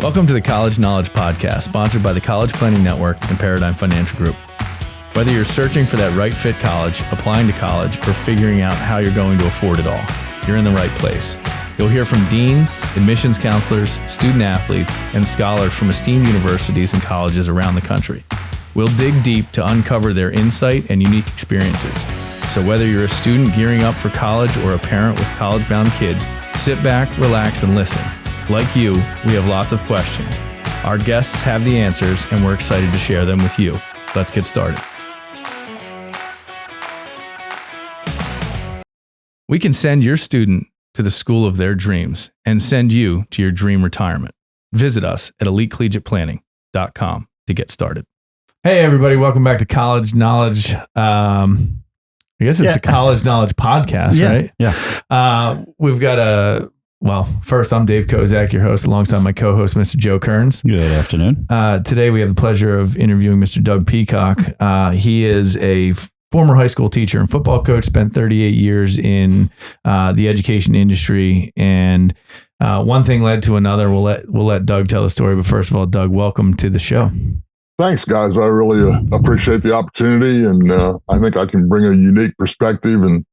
Welcome to the College Knowledge Podcast, sponsored by the College Planning Network and Paradigm Financial Group. Whether you're searching for that right fit college, applying to college, or figuring out how you're going to afford it all, you're in the right place. You'll hear from deans, admissions counselors, student athletes, and scholars from esteemed universities and colleges around the country. We'll dig deep to uncover their insight and unique experiences. So whether you're a student gearing up for college or a parent with college-bound kids, sit back, relax, and listen. Like you, we have lots of questions. Our guests have the answers, and we're excited to share them with you. Let's get started. We can send your student to the school of their dreams and send you to your dream retirement. Visit us at elitecollegiateplanning.com to get started. Hey, everybody. Welcome back to College Knowledge. I guess it's the College Knowledge Podcast, right? Yeah. We've got first, I'm Dave Kozak, your host, alongside my co-host, Mr. Joe Kerins. Good afternoon. Today, we have the pleasure of interviewing Mr. Doug Peacock. He is a former high school teacher and football coach, spent 38 years in the education industry, and one thing led to another. We'll let Doug tell the story, but first of all, Doug, welcome to the show. Thanks, guys. I really appreciate the opportunity, and I think I can bring a unique perspective, and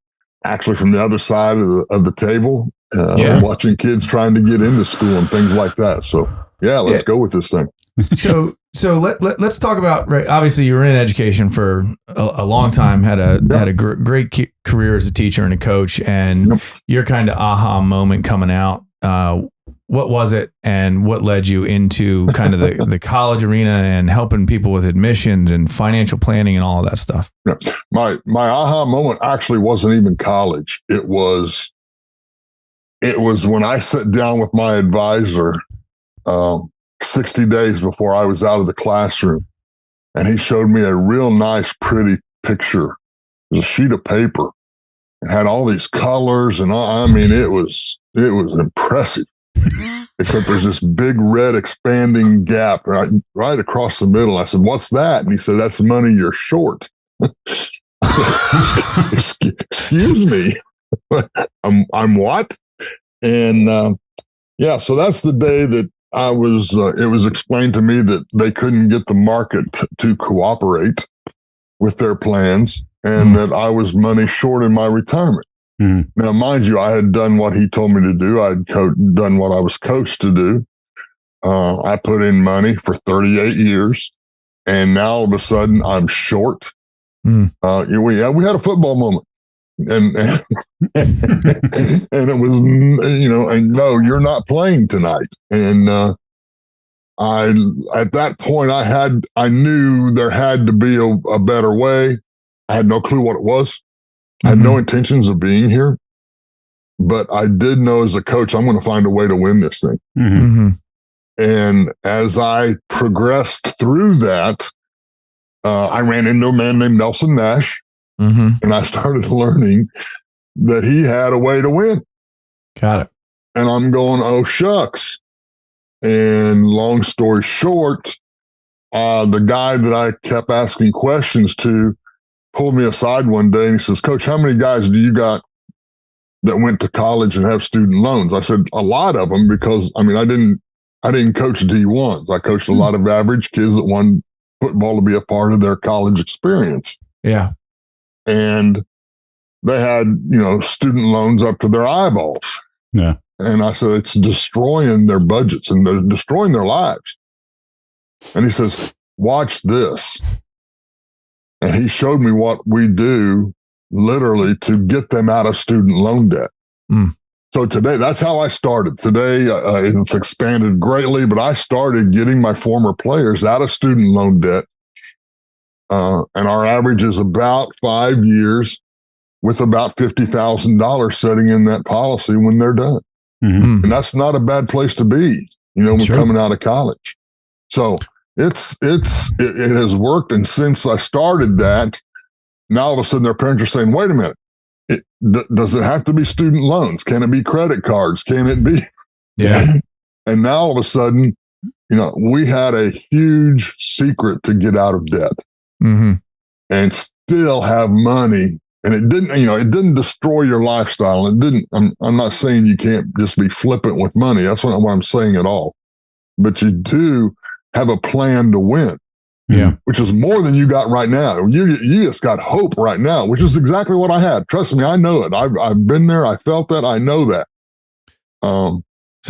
actually from the other side of the table, watching kids trying to get into school and things like that. So, let's go with this thing. So let's talk about, right. Obviously, you were in education for a long time, had a great career as a teacher and a coach, and your kind of aha moment coming out. What was it, and what led you into kind of the college arena and helping people with admissions and financial planning and all of that stuff? Yeah. My aha moment actually wasn't even college. It was when I sat down with my advisor 60 days before I was out of the classroom, and he showed me a real nice, pretty picture. It was a sheet of paper. It had all these colors, and it was impressive. Except there's this big red expanding gap right across the middle. I said, "What's that?" And he said, "That's money you're short." I said, Excuse me, I'm what? And so that's the day that I was. It was explained to me that they couldn't get the market to cooperate with their plans, and that I was money short in my retirement. Mm-hmm. Now, mind you, I had done what he told me to do. I'd done what I was coached to do. I put in money for 38 years, and now all of a sudden I'm short. We had a football moment, and it was, and no, you're not playing tonight. And at that point, I knew there had to be a better way. I had no clue what it was. I had no intentions of being here, but I did know as a coach, I'm going to find a way to win this thing. Mm-hmm. And as I progressed through that, I ran into a man named Nelson Nash, and I started learning that he had a way to win. Got it. And I'm going, oh, shucks. And long story short, the guy that I kept asking questions to pulled me aside one day and he says, "Coach, how many guys do you got that went to college and have student loans?" I said, "A lot of them, because I didn't coach D1s. I coached a lot of average kids that wanted football to be a part of their college experience." Yeah. And they had, student loans up to their eyeballs. Yeah. And I said, "It's destroying their budgets and they're destroying their lives." And he says, "Watch this." And he showed me what we do literally to get them out of student loan debt. So today, that's how I started. Today, it's expanded greatly, but I started getting my former players out of student loan debt. And our average is about 5 years with about $50,000 sitting in that policy when they're done. Mm-hmm. And that's not a bad place to be, when coming out of college. So it has worked. And since I started that, now all of a sudden their parents are saying, "Wait a minute, does it have to be student loans? Can it be credit cards? Can it be?" Yeah. And now all of a sudden, we had a huge secret to get out of debt and still have money. And it didn't destroy your lifestyle. It didn't, I'm not saying you can't just be flippant with money. That's not what I'm saying at all. but you do have a plan to win. Yeah. Which is more than you got right now. You just got hope right now, which is exactly what I had. Trust me, I know it. I've been there. I felt that. I know that. So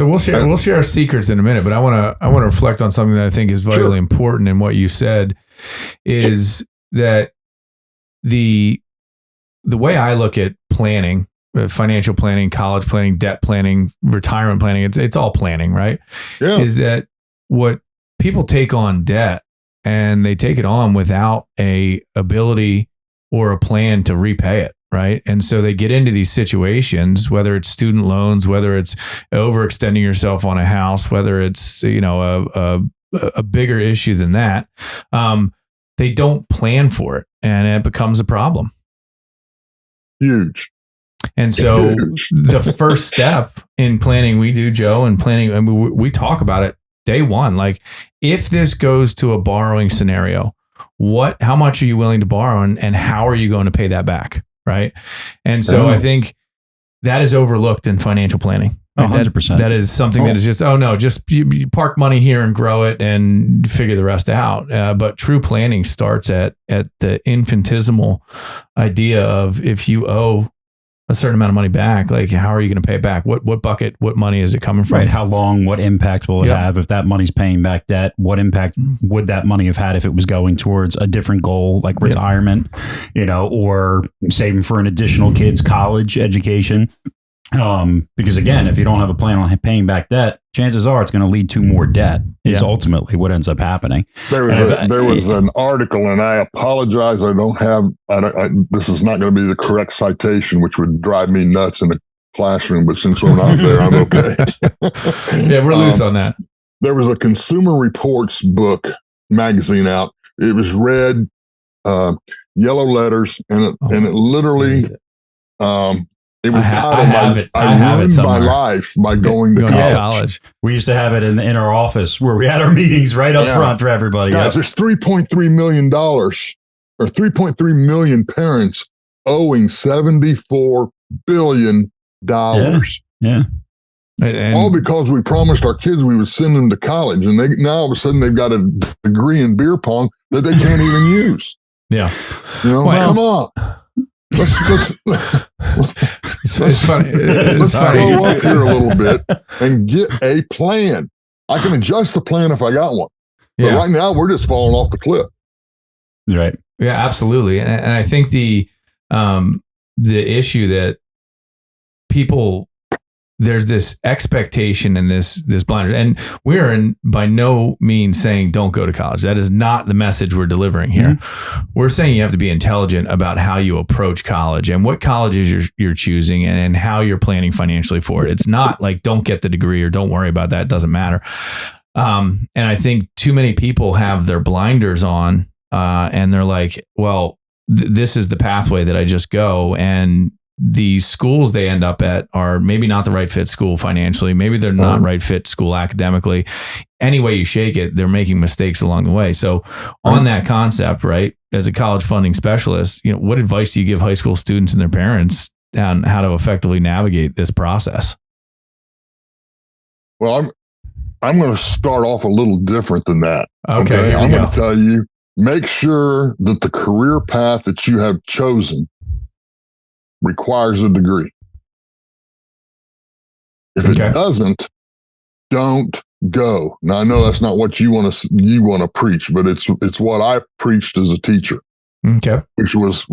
we'll share our secrets in a minute, but I want to reflect on something that I think is vitally important in what you said, is that the way I look at planning, financial planning, college planning, debt planning, retirement planning, it's all planning, right? Yeah. Is that what people take on debt, and they take it on without a ability or a plan to repay it, right? And so they get into these situations, whether it's student loans, whether it's overextending yourself on a house, whether it's, you know, a bigger issue than that. They don't plan for it, and it becomes a problem. Huge. And so the first step in planning we do, Joe, and planning, I mean, we talk about it day one. Like, if this goes to a borrowing scenario, how much are you willing to borrow, and how are you going to pay that back? Right. And so I think that is overlooked in financial planning. Right? 100%. That is something that is just, just you park money here and grow it and figure the rest out. But true planning starts at the infinitesimal idea of, if you owe a certain amount of money back, like, how are you going to pay it back? What bucket, what money is it coming from? Right. How long, what impact will it have if that money's paying back debt? What impact would that money have had if it was going towards a different goal, like retirement, or saving for an additional kid's college education? Because again, if you don't have a plan on paying back debt, chances are it's going to lead to more debt is ultimately what ends up happening. There was an article, and I apologize. I don't have, this is not going to be the correct citation, which would drive me nuts in the classroom, but since we're not there, I'm okay. Yeah, we're loose on that. There was a Consumer Reports book magazine out. It was red, yellow letters, and it literally, it was titled, I ruined my life by going to college. We used to have it in our office where we had our meetings right up front for everybody. Guys, there's $3.3 million or 3.3 million parents owing $74 billion. Yeah. And all because we promised our kids we would send them to college. And now all of a sudden they've got a degree in beer pong that they can't even use. Yeah. Come on. Let's funny. Let's slow up here a little bit and get a plan. I can adjust the plan if I got one. But right now we're just falling off the cliff. Right. Yeah, absolutely. And I think the issue that there's this expectation and this blinders, and we're by no means saying don't go to college. That is not the message we're delivering here. Mm-hmm. We're saying you have to be intelligent about how you approach college and what colleges you're choosing and how you're planning financially for it. It's not like don't get the degree or don't worry about that. It doesn't matter. And I think too many people have their blinders on and they're like, well, this is the pathway that I just go, and the schools they end up at are maybe not the right fit school financially. Maybe they're not right fit school academically. Any way you shake it, they're making mistakes along the way. So on that concept, right, as a college funding specialist, what advice do you give high school students and their parents on how to effectively navigate this process? Well, I'm going to start off a little different than that. Okay. I'm going to tell you, make sure that the career path that you have chosen requires a degree. If it doesn't, don't go. Now I know that's not what you want to preach, but it's what I preached as a teacher. Okay. Which was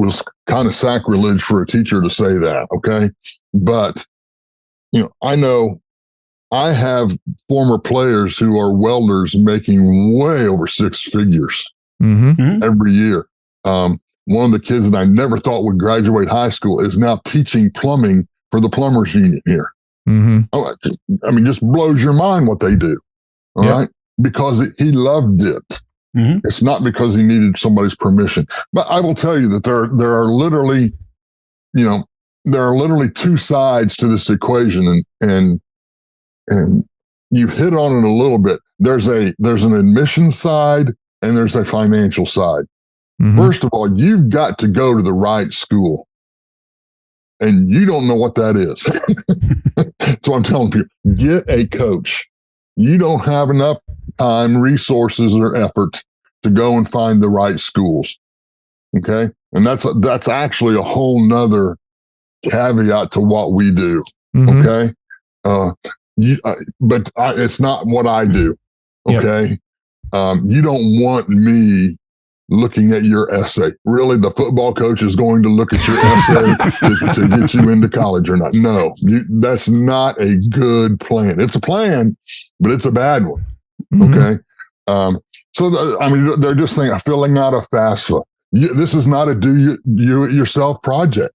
kind of sacrilege for a teacher to say that. Okay. But I know I have former players who are welders making way over six figures every year. One of the kids that I never thought would graduate high school is now teaching plumbing for the plumbers union here. Mm-hmm. I mean, just blows your mind what they do. All right. Because he loved it. Mm-hmm. It's not because he needed somebody's permission. But I will tell you that there are literally, two sides to this equation, and you've hit on it a little bit. There's an admission side and there's a financial side. Mm-hmm. First of all, you've got to go to the right school, and you don't know what that is. So I'm telling people, get a coach. You don't have enough time, resources, or effort to go and find the right schools. Okay. And that's actually a whole nother caveat to what we do. Okay. But it's not what I do. Okay. You don't want me looking at your essay. Really, the football coach is going to look at your essay to get you into college or not. No, that's not a good plan. It's a plan, but it's a bad one. Okay. So they're just filling out a FAFSA. This is not a do-it-yourself project.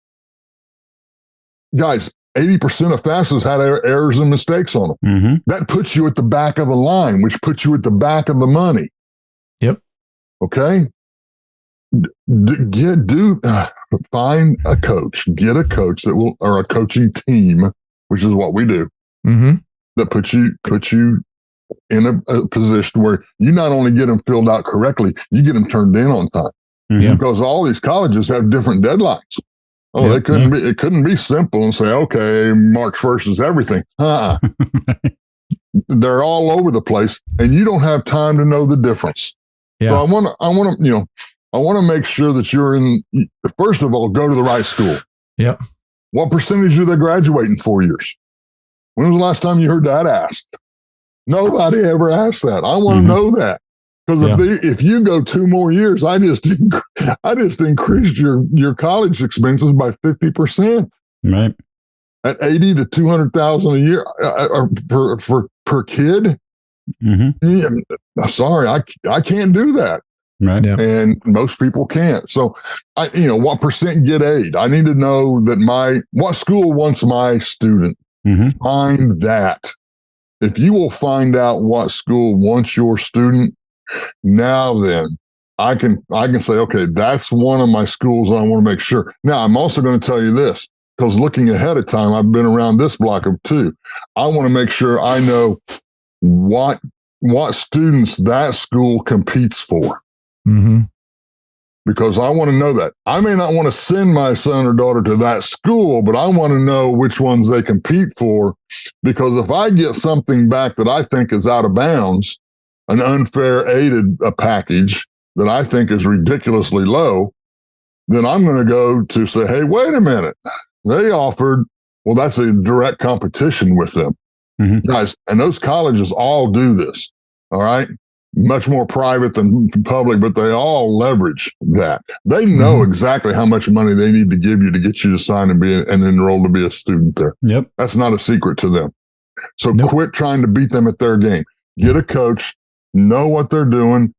Guys, 80% of FAFSAs had errors and mistakes on them. That puts you at the back of the line, which puts you at the back of the money. Yep. Okay. Find a coach. Get a coach or a coaching team, which is what we do. That puts you in a position where you not only get them filled out correctly, you get them turned in on time. Because all these colleges have different deadlines. Oh, it couldn't be simple and say, okay, March 1st is everything. They're all over the place, and you don't have time to know the difference. So I want to make sure that you're in. First of all, go to the right school. What percentage do they graduate in 4 years? When was the last time you heard that asked? Nobody ever asked that. I want to know that. Because if you go 2 more years, I just increased your college expenses by 50%. Right. At $80,000 to $200,000 a year per kid. Sorry, I can't do that. Right. And most people can't. So what percent get aid? I need to know that what school wants my student. Find that. If you will find out what school wants your student, now then I can say, okay, that's one of my schools I want to make sure. Now, I'm also going to tell you this, because looking ahead of time, I've been around this block of 2. I want to make sure I know what students that school competes for. Because I want to know that. I may not want to send my son or daughter to that school, but I want to know which ones they compete for. Because if I get something back that I think is out of bounds, an unfair aided package that I think is ridiculously low, then I'm going to go to say, hey, wait a minute. They offered, well, that's a direct competition with them. Guys, and those colleges all do this. All right. Much more private than public, but they all leverage that. They know exactly how much money they need to give you to get you to sign and enroll to be a student there. Yep. That's not a secret to them. So quit trying to beat them at their game. Get a coach, know what they're doing,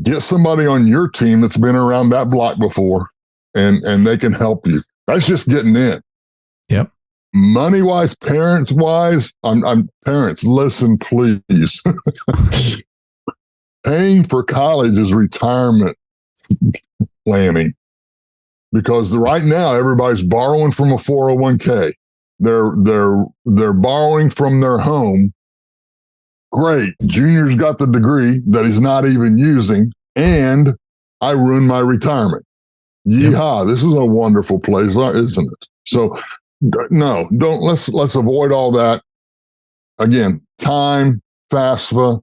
get somebody on your team that's been around that block before, and they can help you. That's just getting in. Yep. Money wise, parents wise, I'm parents, listen, please. Paying for college is retirement planning, because right now everybody's borrowing from a 401k. They're borrowing from their home. Great. Junior's got the degree that he's not even using, and I ruined my retirement. Yeehaw. This is a wonderful place, isn't it? So no, let's avoid all that. Again, time, FAFSA,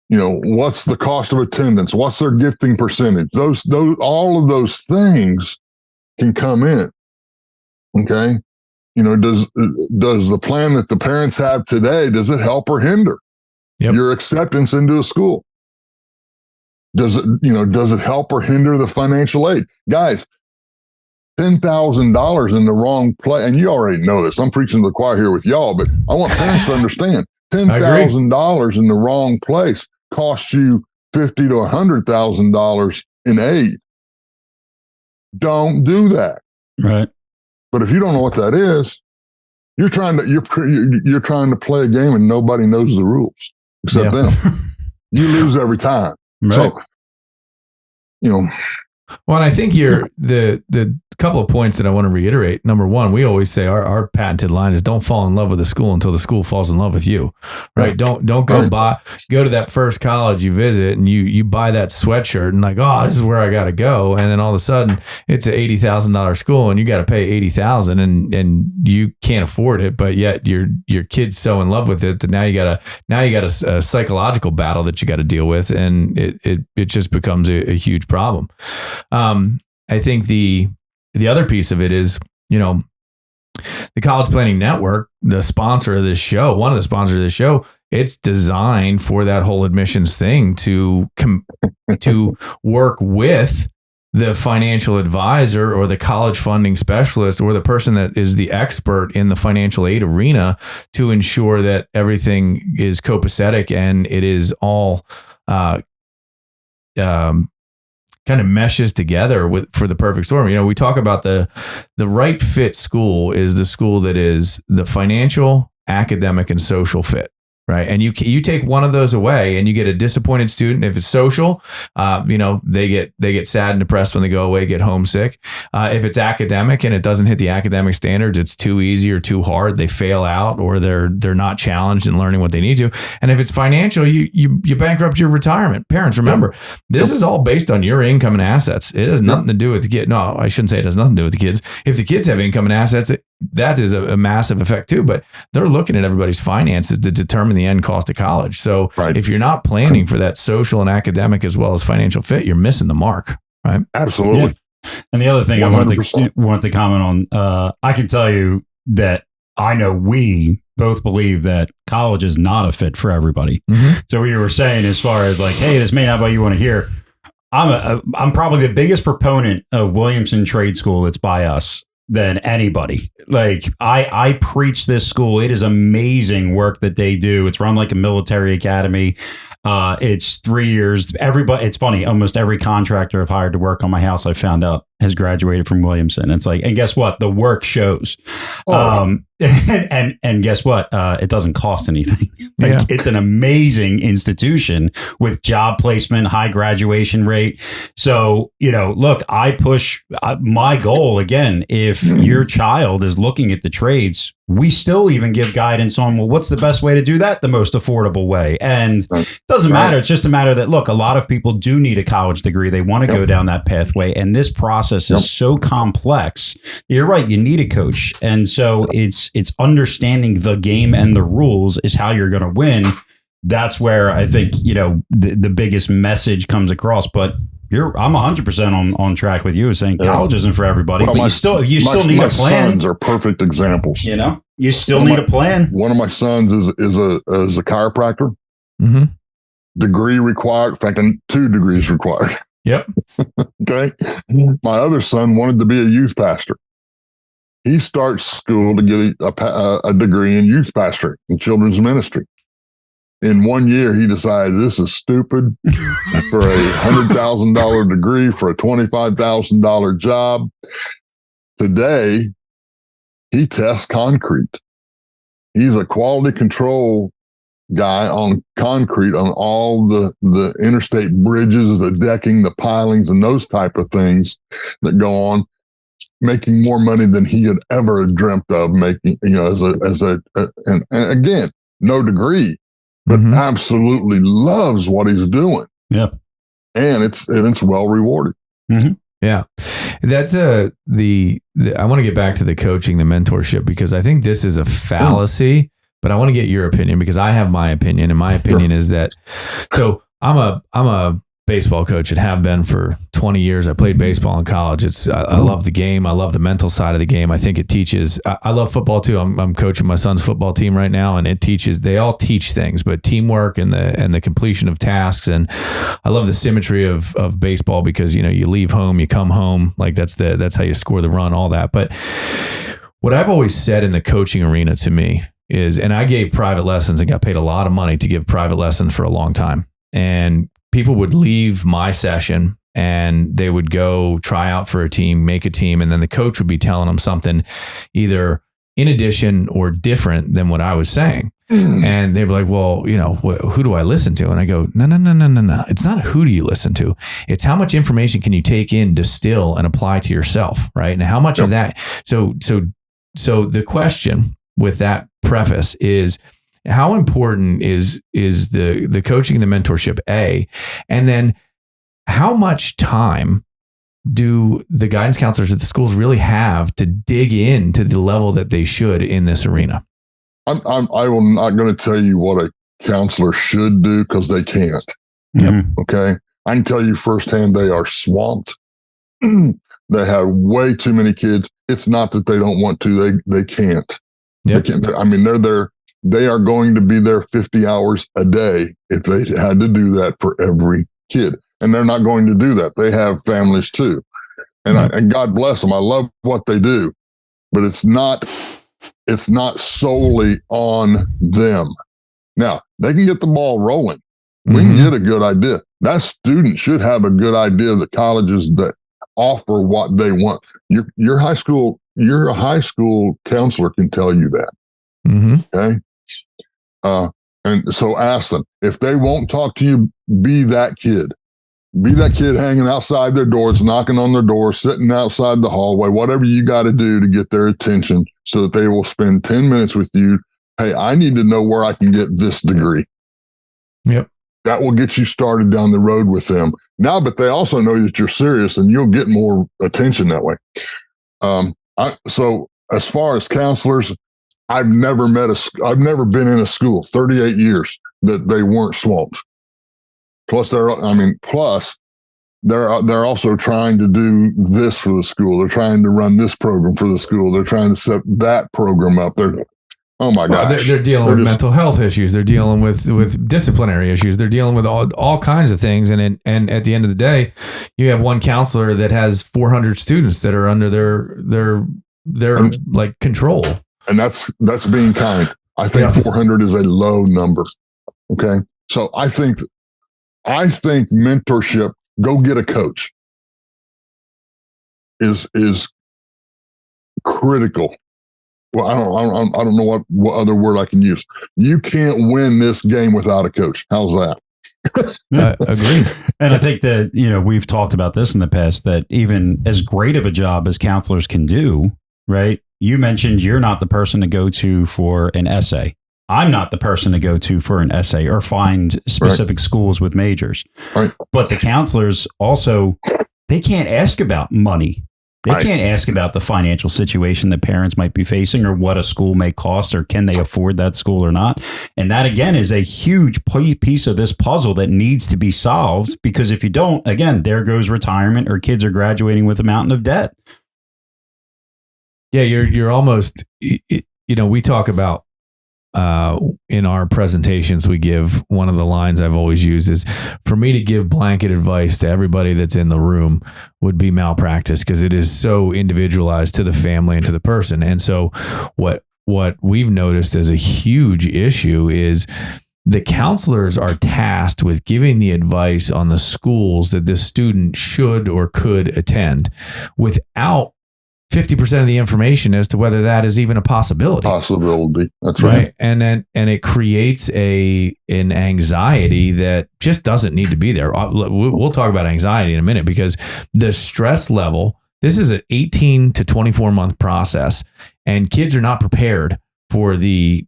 what's the cost of attendance? What's their gifting percentage? Those, all of those things can come in. Okay. Does the plan that the parents have today, does it help or hinder your acceptance into a school? Does it help or hinder the financial aid? Guys, $10,000 in the wrong place, and you already know this. I'm preaching to the choir here with y'all, but I want parents to understand $10,000 in the wrong place costs you $50,000 to $100,000 in aid. Don't do that. Right. But if you don't know what that is, you're trying to play a game and nobody knows the rules except them. You lose every time. Right. So, Well, and I think the couple of points that I want to reiterate. Number one, we always say our patented line is don't fall in love with the school until the school falls in love with you, right? Don't go go to that first college you visit and you buy that sweatshirt and like, oh, this is where I got to go. And then all of a sudden it's an $80,000 school and you got to pay $80,000 and you can't afford it, but yet your kid's so in love with it that now you got a psychological battle that you got to deal with, and it just becomes a huge problem. I think the other piece of it is, the College Planning Network, the sponsor of this show, one of the sponsors of this show, it's designed for that whole admissions thing to work with the financial advisor or the college funding specialist or the person that is the expert in the financial aid arena to ensure that everything is copacetic and it is all kind of meshes together for the perfect storm. We talk about the right fit school is the school that is the financial, academic, and social fit. Right. And you take one of those away and you get a disappointed student. If it's social, they get sad and depressed when they go away, get homesick. If it's academic and it doesn't hit the academic standards, it's too easy or too hard. They fail out or they're not challenged in learning what they need to. And if it's financial, you bankrupt your retirement. Parents, remember, this is all based on your income and assets. It has nothing to do with the kid. No, I shouldn't say it has nothing to do with the kids. If the kids have income and assets, that is a massive effect too, but they're looking at everybody's finances to determine the end cost of college. So if you're not planning for that social and academic as well as financial fit, you're missing the mark, right? Absolutely. Yeah. And the other thing 100%. I wanted to comment on, I can tell you that I know we both believe that college is not a fit for everybody. Mm-hmm. So what you were saying as far as like, hey, this may not be what you want to hear. I'm probably the biggest proponent of Williamson Trade School that's by us than anybody. Like I preach this school. It is amazing work that they do. It's run like a military academy. It's 3 years. It's funny. Almost every contractor I've hired to work on my house, I found out has graduated from Williamson. It's like, and guess what? The work shows. And guess what? It doesn't cost anything. It's an amazing institution with job placement, high graduation rate. So, look, I push my goal again. If your child is looking at the trades, we still even give guidance on, well, what's the best way to do that the most affordable way? And it doesn't matter. It's just a matter that, look, a lot of people do need a college degree. They want to go down that pathway. And this process is so complex. You're right. You need a coach. And so it's understanding the game and the rules is how you're going to win. That's where I think, the biggest message comes across. But I'm 100% on track with you saying college isn't for everybody, but you still need a plan. My sons are perfect examples. You still need a plan. One of my sons is a chiropractor. Mm-hmm. Degree required. In fact, 2 degrees required. Yep. Okay. My other son wanted to be a youth pastor. He starts school to get a degree in youth pastoring and children's ministry. In 1 year, he decides this is stupid for a $100,000 degree for a $25,000 job. Today, he tests concrete. He's a quality control guy on concrete on all the interstate bridges, the decking, the pilings, and those type of things that go on, making more money than he had ever dreamt of making, and again, no degree. But absolutely loves what he's doing. Yeah. And it's well rewarded. Mm-hmm. Yeah. That's I want to get back to the coaching, the mentorship, because I think this is a fallacy, but I want to get your opinion because I have my opinion. And my opinion is that, so I'm a baseball coach and have been for 20 years. I played baseball in college. I love the game. I love the mental side of the game. I think it teaches, I love football too. I'm coaching my son's football team right now, and they all teach things, but teamwork and the completion of tasks. And I love the symmetry of baseball because, you leave home, you come home, like that's how you score the run, all that. But what I've always said in the coaching arena to me is, and I gave private lessons and got paid a lot of money to give private lessons for a long time. And people would leave my session and they would go try out for a team, make a team, and then the coach would be telling them something either in addition or different than what I was saying. And they'd be like, well, who do I listen to? And I go, no. It's not who do you listen to. It's how much information can you take in, distill, and apply to yourself, right? And how much of that. So the question with that preface is, how important is the coaching and the mentorship, A, and then how much time do the guidance counselors at the schools really have to dig into the level that they should in this arena? I'm not going to tell you what a counselor should do, because they can't. Yep. Okay. I can tell you firsthand, they are swamped. They have way too many kids. It's not that they don't want to, they can't. Yep. They can't. I mean, they are going to be there 50 hours a day if they had to do that for every kid. And they're not going to do that. They have families too. And God bless them. I love what they do, but it's not solely on them. Now, they can get the ball rolling. We can get a good idea. That student should have a good idea of the colleges that offer what they want. Your high school counselor can tell you that. Okay. And so ask them. If they won't talk to you, be that kid. Be that kid hanging outside their doors, knocking on their door, sitting outside the hallway, whatever you got to do to get their attention so that they will spend 10 minutes with you. Hey, I need to know where I can get this degree. Yep. That will get you started down the road with them. Now, but they also know that you're serious, and you'll get more attention that way. So as far as counselors, I've never been in a school 38 years that they weren't swamped. Plus they're also trying to do this for the school. They're trying to run this program for the school. They're trying to set that program up. Oh my gosh. They're dealing with mental health issues. They're dealing with disciplinary issues. They're dealing with all kinds of things. And at the end of the day, you have one counselor that has 400 students that are under their like control. And that's being kind. I think 400 is a low number. Okay. So I think mentorship, go get a coach, is critical. Well, I don't know what other word I can use. You can't win this game without a coach. How's that? Agreed. And I think that, we've talked about this in the past, that even as great of a job as counselors can do, right? You mentioned you're not the person to go to for an essay. I'm not the person to go to for an essay or find specific schools with majors. Right. But the counselors also, they can't ask about money. They can't ask about the financial situation that parents might be facing, or what a school may cost, or can they afford that school or not. And that, again, is a huge piece of this puzzle that needs to be solved, because if you don't, again, there goes retirement, or kids are graduating with a mountain of debt. Yeah, you're almost, we talk about, in our presentations, we give, one of the lines I've always used is, for me to give blanket advice to everybody that's in the room would be malpractice, because it is so individualized to the family and to the person. And so what we've noticed as a huge issue is the counselors are tasked with giving the advice on the schools that this student should or could attend, without 50% of the information as to whether that is even a possibility. That's right. And it creates an anxiety that just doesn't need to be there. We'll talk about anxiety in a minute, because the stress level, this is an 18 to 24 month process, and kids are not prepared for they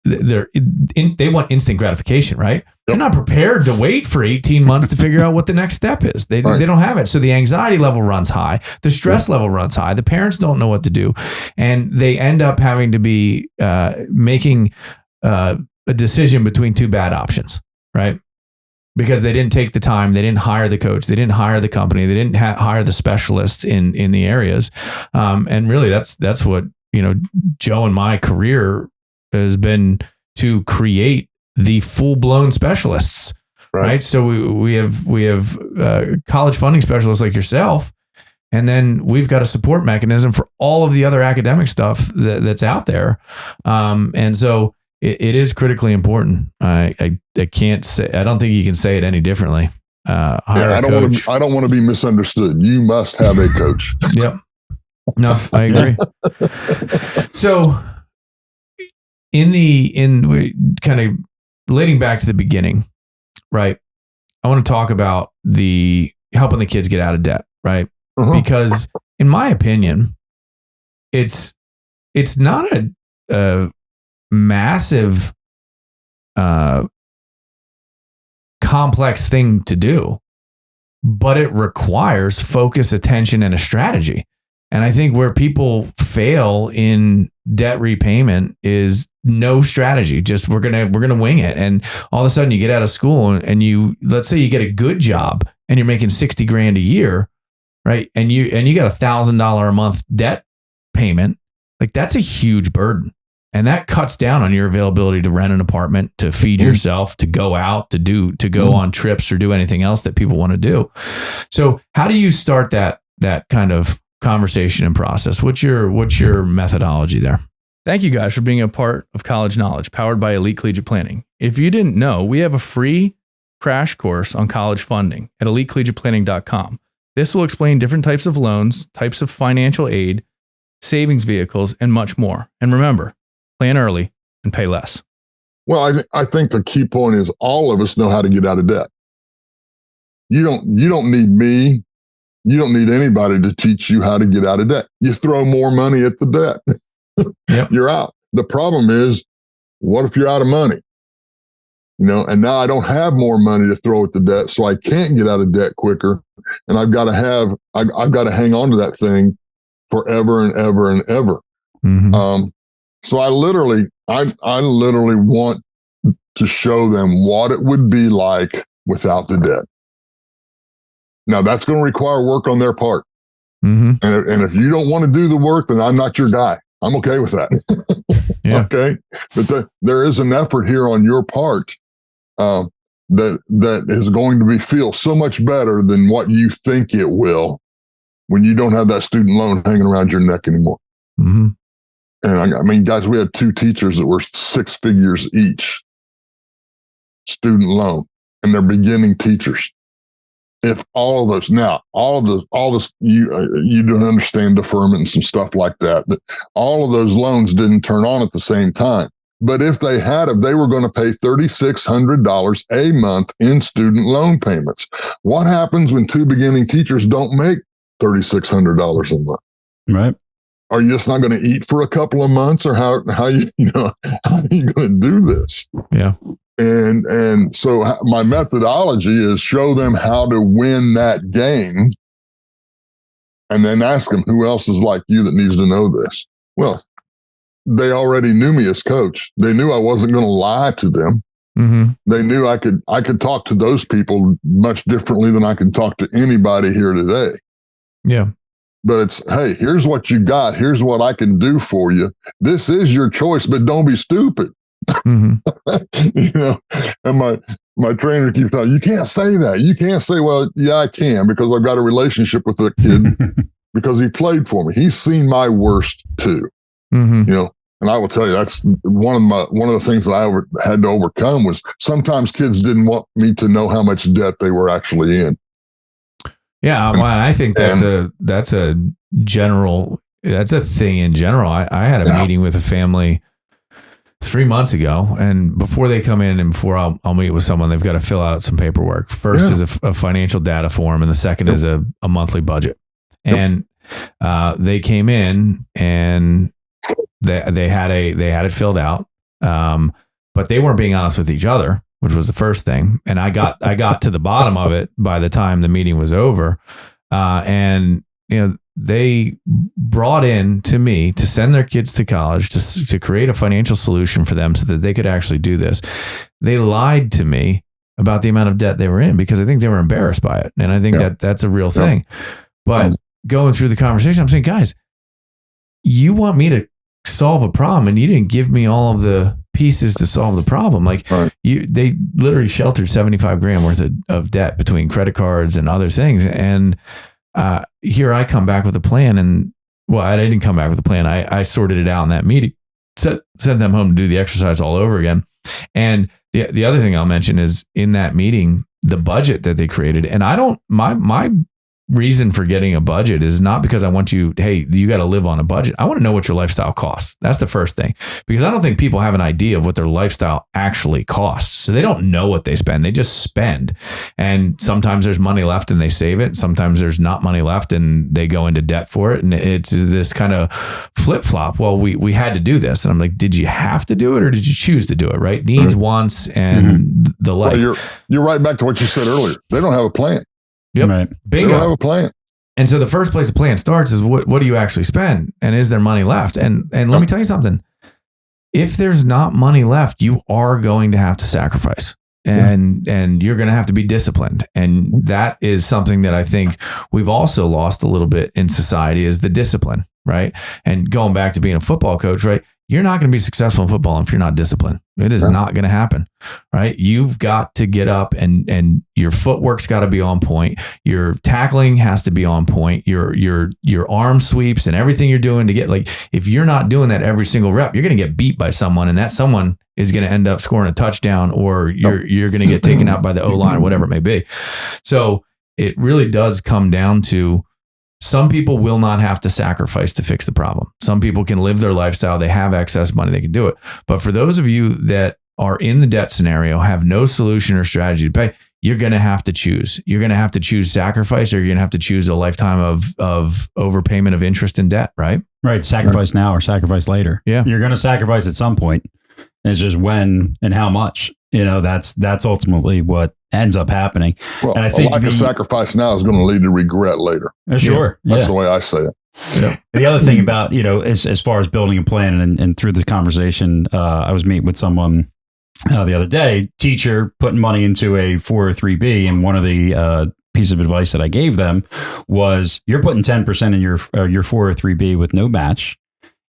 want instant gratification, right? Yep. They're not prepared to wait for 18 months to figure out what the next step is. They don't have it. So the anxiety level runs high. The stress level runs high. The parents don't know what to do. And they end up having to be making a decision between two bad options, right? Because they didn't take the time. They didn't hire the coach. They didn't hire the company. They didn't hire the specialists in the areas. And really, that's what, Joe and my career has been, to create the full-blown specialists, right? So we have college funding specialists like yourself, and then we've got a support mechanism for all of the other academic stuff that's out there. And so it is critically important. I can't say, I don't think you can say it any differently. I don't want to be misunderstood. You must have a coach. Yep. No, I agree. So, in kind of relating back to the beginning, right? I want to talk about the helping the kids get out of debt, right? Because in my opinion, it's not a massive, complex thing to do, but it requires focus, attention, and a strategy. And I think where people fail in debt repayment is no strategy. Just we're gonna wing it, and all of a sudden you get out of school and you, let's say you get a good job and you're making $60,000 a year, right? And you got $1,000 a month debt payment. Like, that's a huge burden, and that cuts down on your availability to rent an apartment, to feed yourself, to go out, to go on trips or do anything else that people want to do. So how do you start that kind of conversation and process? What's your methodology there? Thank you guys for being a part of College Knowledge, powered by Elite Collegiate Planning. If you didn't know, we have a free crash course on college funding at elitecollegiateplanning.com. This will explain different types of loans, types of financial aid, savings vehicles, and much more. And remember, plan early and pay less. Well, I think the key point is all of us know how to get out of debt. You don't need me. You don't need anybody to teach you how to get out of debt. You throw more money at the debt, yep. You're out. The problem is, what if you're out of money? And now I don't have more money to throw at the debt, so I can't get out of debt quicker. And I've got to hang on to that thing forever and ever and ever. Mm-hmm. So I literally want to show them what it would be like without the debt. Now, that's going to require work on their part. Mm-hmm. And if you don't want to do the work, then I'm not your guy. I'm okay with that. Yeah. Okay. But there is an effort here on your part that is going to feel so much better than what you think it will when you don't have that student loan hanging around your neck anymore. Mm-hmm. And I mean, guys, we had 2 teachers that were 6 figures each student loan, and they're beginning teachers. If all of this, you don't understand deferment and some stuff like that all of those loans didn't turn on at the same time. But if they had, they were going to pay $3,600 a month in student loan payments. What happens when 2 beginning teachers don't make $3,600 a month? Right. Are you just not going to eat for a couple of months, or how are you going to do this? Yeah. And so my methodology is show them how to win that game, and then ask them, who else is like you that needs to know this? Well, they already knew me as coach. They knew I wasn't going to lie to them. Mm-hmm. They knew I could talk to those people much differently than I can talk to anybody here today. Yeah. But it's, hey, here's what you got. Here's what I can do for you. This is your choice, but don't be stupid. Mm-hmm. And my trainer keeps telling you can't say that. You can't say, well, yeah, I can, because I've got a relationship with the kid because he played for me. He's seen my worst too. Mm-hmm. And I will tell you, that's one of the things that I had to overcome was sometimes kids didn't want me to know how much debt they were actually in. Yeah, well, I think that's a thing in general. I had a meeting with a family 3 months ago, and before they come in and before I'll meet with someone, they've got to fill out some paperwork. First is a financial data form, and the second is a monthly budget. And they came in and they had it filled out, but they weren't being honest with each other, which was the first thing. And I got to the bottom of it by the time the meeting was over, and they brought in to me to send their kids to college to create a financial solution for them so that they could actually do this. They lied to me about the amount of debt they were in because I think they were embarrassed by it. And I think that's a real thing. But going through the conversation, I'm saying, guys, you want me to solve a problem and you didn't give me all of the pieces to solve the problem. Like they literally sheltered $75,000 worth of debt between credit cards and other things. And here I come back with a plan, and I didn't come back with a plan. I sorted it out in that meeting, sent them home to do the exercise all over again. And the other thing I'll mention is in that meeting, the budget that they created. And my reason for getting a budget is not because I want you, hey, you got to live on a budget. I want to know what your lifestyle costs. That's the first thing, because I don't think people have an idea of what their lifestyle actually costs. So they don't know what they spend. They just spend. And sometimes there's money left and they save it. Sometimes there's not money left and they go into debt for it. And it's this kind of flip flop. Well, we had to do this. And I'm like, did you have to do it or did you choose to do it? Right? Needs, wants, and the like. Well, you're right back to what you said earlier. They don't have a plan. Yep. Right. Bingo. They don't have a plan. And so the first place a plan starts is what do you actually spend? And is there money left? And let me tell you something. If there's not money left, you are going to have to sacrifice. And you're going to have to be disciplined. And that is something that I think we've also lost a little bit in society, is the discipline, right? And going back to being a football coach, right? You're not going to be successful in football if you're not disciplined. It is not going to happen, right? You've got to get up and your footwork's got to be on point. Your tackling has to be on point. Your arm sweeps and everything you're doing to get, like, if you're not doing that every single rep, you're going to get beat by someone, and that someone is going to end up scoring a touchdown, or you're going to get taken out by the O-line or whatever it may be. So it really does come down to, some people will not have to sacrifice to fix the problem. Some people can live their lifestyle. They have excess money. They can do it. But for those of you that are in the debt scenario, have no solution or strategy to pay, you're going to have to choose. You're going to have to choose sacrifice, or you're going to have to choose a lifetime of overpayment of interest and debt, right? Right. Sacrifice now or sacrifice later. Yeah. You're going to sacrifice at some point. It's just when and how much. That's ultimately what ends up happening. Well, and I think a lack of sacrifice now is going to lead to regret later. Sure. That's the way I say it. Yeah. The other thing about, as far as building a plan, and through the conversation, I was meeting with someone the other day, teacher putting money into a 403B. And one of the piece of advice that I gave them was, you're putting 10% in your 403B with no match.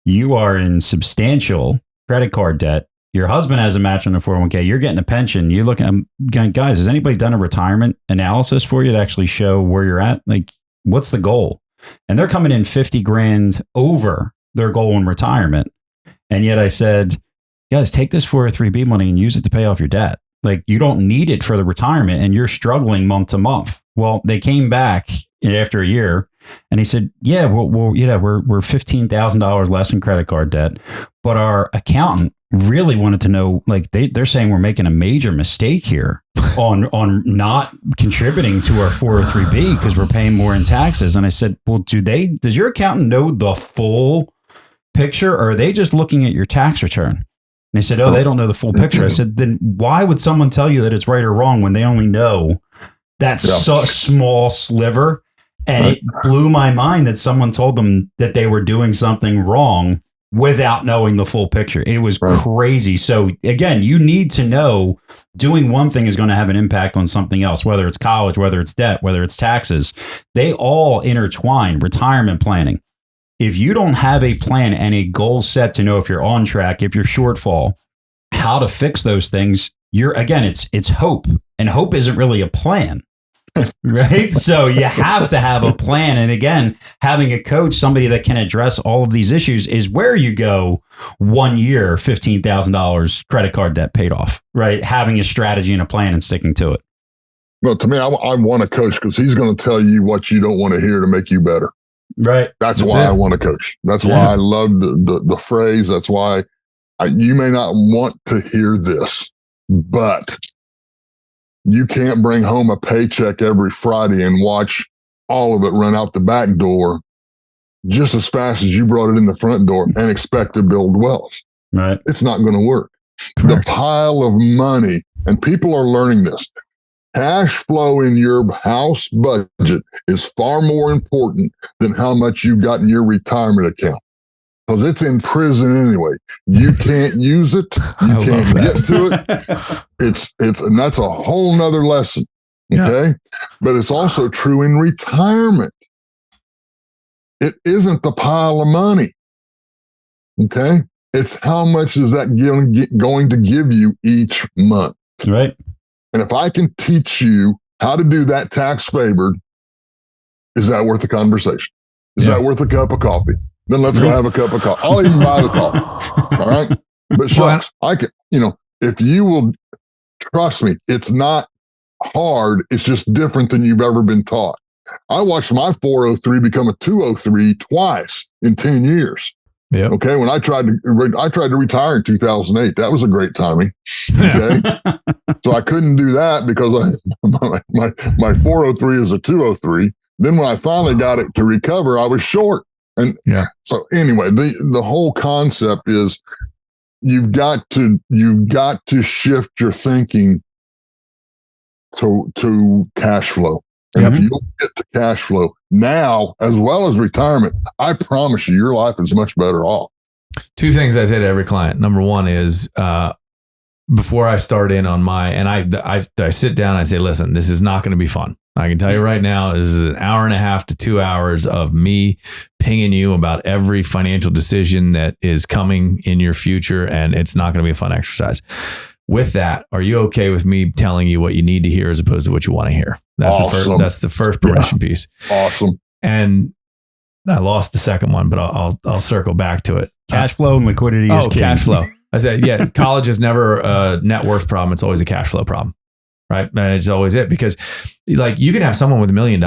You are in substantial credit card debt. Your husband has a match on the 401k. You're getting a pension. You're looking at, guys, has anybody done a retirement analysis for you to actually show where you're at? Like, what's the goal? And they're coming in 50 grand over their goal in retirement. And yet I said, guys, take this 403B money and use it to pay off your debt. Like, you don't need it for the retirement and you're struggling month to month. Well, they came back after a year and he said, we're $15,000 less in credit card debt, but our accountant really wanted to know, like, they're saying we're making a major mistake here on not contributing to our 403B because we're paying more in taxes. And I said, well, does your accountant know the full picture, or are they just looking at your tax return? And they said, oh, they don't know the full picture. I said, then why would someone tell you that it's right or wrong when they only know that small sliver? And it blew my mind that someone told them that they were doing something wrong without knowing the full picture. It was crazy. So again, you need to know doing one thing is going to have an impact on something else, whether it's college, whether it's debt, whether it's taxes. They all intertwine. Retirement planning. If you don't have a plan and a goal set to know if you're on track, if you're shortfall, how to fix those things, it's hope. And hope isn't really a plan. Right. So you have to have a plan. And again, having a coach, somebody that can address all of these issues, is where you go 1 year, $15,000 credit card debt paid off, right? Having a strategy and a plan and sticking to it. Well, to me, I want a coach because he's going to tell you what you don't want to hear to make you better. Right. That's why I want a coach. That's why I love the phrase. That's why you may not want to hear this, but you can't bring home a paycheck every Friday and watch all of it run out the back door just as fast as you brought it in the front door and expect to build wealth. Right. It's not going to work. Correct. The pile of money, and people are learning this, cash flow in your house budget is far more important than how much you got in your retirement account. Because it's in prison anyway. You can't use it. You can't get to it. It's and that's a whole nother lesson. Okay. Yeah. But it's also true in retirement. It isn't the pile of money. Okay. It's how much is that going to give you each month. Right. And if I can teach you how to do that tax favored, is that worth the conversation? Is that worth a cup of coffee? Then let's go have a cup of coffee. I'll even buy the coffee. All right. But shucks, I can, if you will trust me, it's not hard. It's just different than you've ever been taught. I watched my 403 become a 203 twice in 10 years. Yeah. Okay. When I tried to retire in 2008, that was a great timing. Okay. So I couldn't do that because my 403 is a 203. Then when I finally got it to recover, I was short. And so anyway, the whole concept is you've got to shift your thinking to cash flow. And if you get to cash flow now, as well as retirement, I promise you, your life is much better off. Two things I say to every client. Number one is, before I start in on I sit down and I say, listen, this is not going to be fun. I can tell you right now, this is an hour and a half to 2 hours of me pinging you about every financial decision that is coming in your future, and it's not going to be a fun exercise. With that, are you okay with me telling you what you need to hear as opposed to what you want to hear? That's awesome. That's the first permission piece. Awesome. And I lost the second one, but I'll circle back to it. Cash flow and liquidity is king. Cash flow. I said, college is never a net worth problem. It's always a cash flow problem, right? And it's always it, because like you can have someone with $1 million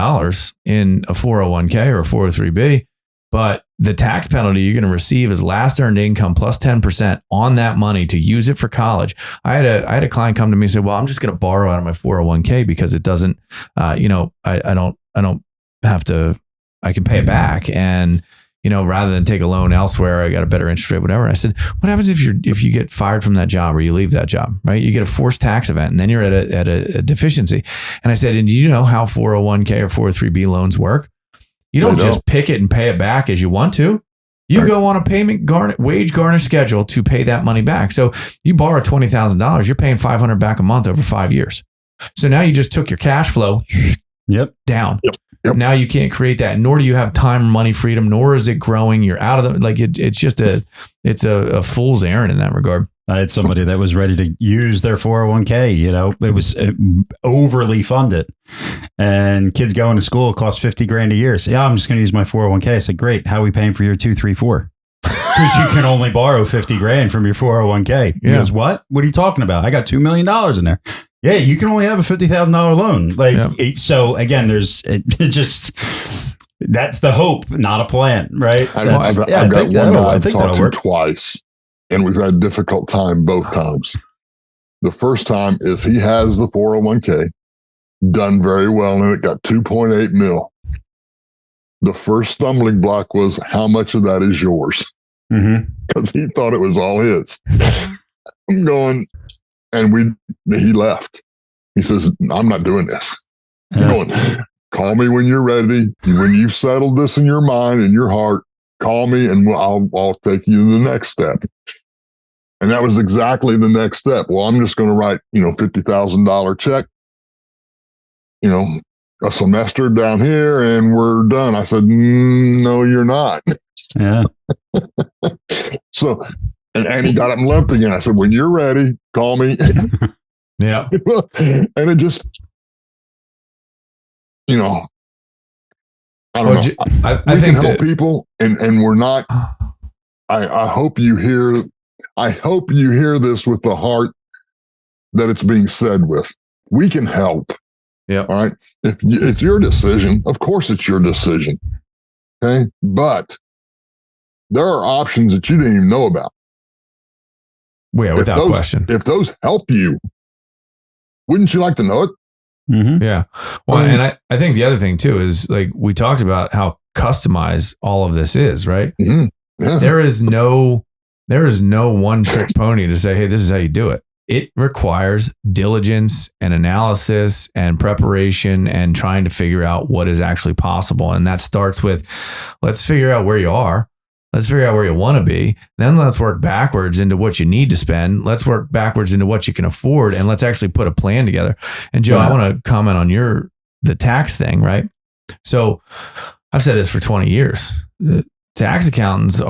in a 401k or a 403b, but the tax penalty you're going to receive is last earned income plus 10% on that money to use it for college. I had a client come to me and say, well, I'm just going to borrow out of my 401k because it doesn't, I don't have to, I can pay it back. And, rather than take a loan elsewhere, I got a better interest rate, whatever. And I said, what happens if you get fired from that job or you leave that job, right? You get a forced tax event and then you're at a deficiency. And I said, and do you know how 401k or 403b loans work? You don't just pick it and pay it back as you want to. You go on a wage garnish schedule to pay that money back. So you borrow $20,000, you're paying $500 back a month over 5 years. So now you just took your cash flow down. Yep. Now you can't create that, nor do you have time, money, freedom, nor is it growing. You're out of it's just a fool's errand in that regard. I had somebody that was ready to use their 401k. It was overly funded, and kids going to school cost $50,000 a year. So I'm just going to use my 401k. I said, great. How are we paying for your 2, 3, 4? Because you can only borrow $50,000 from your 401k. He goes, what? What are you talking about? I got $2 million in there. Yeah, you can only have a $50,000 loan. So again, that's the hope, not a plan, right? I've got one guy I've talked to twice, and we've had a difficult time both times. The first time is he has the 401k, done very well, and it got 2.8 mil. The first stumbling block was, how much of that is yours? Because he thought it was all his. I'm going, and he left. He says, I'm not doing this. I'm going, call me when you're ready. When you've settled this in your mind and your heart, call me and I'll take you to the next step. And that was exactly the next step. Well, I'm just going to write, $50,000 check, a semester down here and we're done. I said, no, you're not. Yeah. So, and he got up and left again. I said, when you're ready, call me. Yeah. And it just, I don't know. I think help people and we're not, I hope you hear this with the heart that it's being said with. We can help. Yeah. All right. If it's your decision, of course it's your decision. Okay. But there are options that you didn't even know about. Yeah, without question. If those help you, wouldn't you like to know it? Mm-hmm. Yeah. Well, and I think the other thing too is like we talked about how customized all of this is, right? Mm-hmm. Yeah. There is no one trick pony to say, hey, this is how you do it. It requires diligence and analysis and preparation and trying to figure out what is actually possible. And that starts with, let's figure out where you are. Let's figure out where you want to be. Then let's work backwards into what you need to spend. Let's work backwards into what you can afford. And let's actually put a plan together. And Joe, I want to comment on the tax thing, right? So I've said this for 20 years. The tax accountants